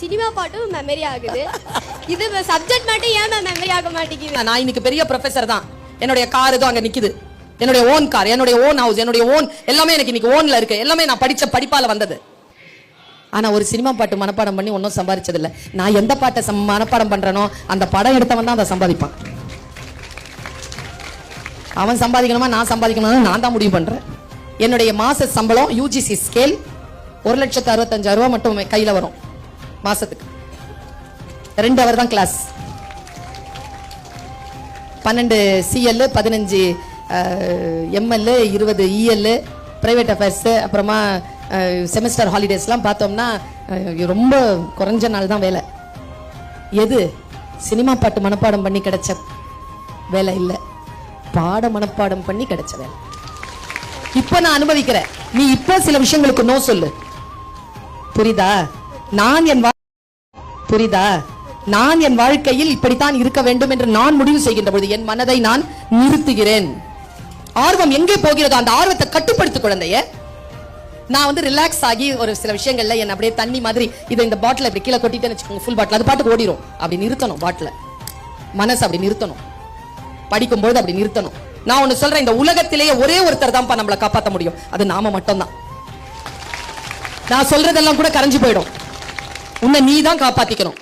Cinema பாட்டும் memory ஆகுது. இது சப்ஜெக்ட் மட்டும் ஏன் மெமரி ஆக மாட்டேங்குது? நான் இன்னைக்கு பெரிய ப்ரொஃபசர் தான். என்னுடைய கார் ஏதோ அங்க நிக்குது. என்னுடைய ஓன் கார், என்னுடைய ஓன் ஹவுஸ், என்னுடைய ஓன் எல்லாமே எனக்கு இன்னைக்கு ஓன்ல இருக்கு. எல்லாமே நான் படிச்ச படிப்பால வந்தது. ஆனா ஒரு சினிமா பாட்டு மனப்பாடம் பண்ணி ஒன்னும் சம்பாதிச்சது இல்ல. நான் எந்த பாட்டை மனப்பாடம் பண்றேனோ அந்த படம் எடுத்தவன் தான் அதை சம்பாதிப்பான். அவன் சம்பாதிக்கணுமா நான் சம்பாதிக்கணுமா நான் தான் முடிவு பண்றேன். என்னுடைய மாச சம்பளம் யூஜிசி ஸ்கேல் 1,65,000 ரூபாய் மட்டும் கையில வரும் மாசத்துக்கு. 2 ஹவர் தான் class. 12 CL, 15 ML, 20 EL, private affairs, அப்புறமா செமஸ்டர் ஹாலிடேஸ்லாம் பார்த்தோம்னா ரொம்ப குறைஞ்ச நாள் தான் வேலை. எது சினிமா பாட்டு மனப்பாடம் பண்ணி கிடைச்ச வேலை இல்லை, பாட மனப்பாடம் பண்ணி கிடைச்ச வேலை. இப்ப நான் அனுபவிக்கிறேன். நீ இப்ப சில விஷயங்களுக்கு நோ சொல்லு. புரியுதா? நான் என் வாழ்க்கையில் இப்படித்தான் இருக்க வேண்டும் என்று நான் முடிவு செய்கின்ற பொழுது என் மனதை நான் நிறுத்துகிறேன். ஆர்வம் எங்கே போகிறதோ அந்த ஆர்வத்தை கட்டுப்படுத்து குழந்தைய. நான் வந்து ரிலாக்ஸ் ஆகி ஒரு சில விஷயங்கள்ல என்ன அப்படியே தண்ணி மாதிரி இதை இந்த பாட்டில் இப்படி கீழே கொட்டிட்டேன்னு வச்சுக்கோங்க, ஃபுல் பாட்டில் அது பாட்டுக்கு ஓடிடும். அப்படி நிறுத்தணும் பாட்டில், மனசு அப்படி நிறுத்தணும். படிக்கும்போது அப்படி நிறுத்தணும். நான் ஒண்ணு சொல்றேன், இந்த உலகத்திலேயே ஒரே ஒருத்தர் தான்ப்பா நம்மளை காப்பாற்ற முடியும், அது நாம மட்டும்தான். நான் சொல்றதெல்லாம் கூட கரைஞ்சு போயிடும். உன்னை நீ தான் காப்பாத்திக்கணும்.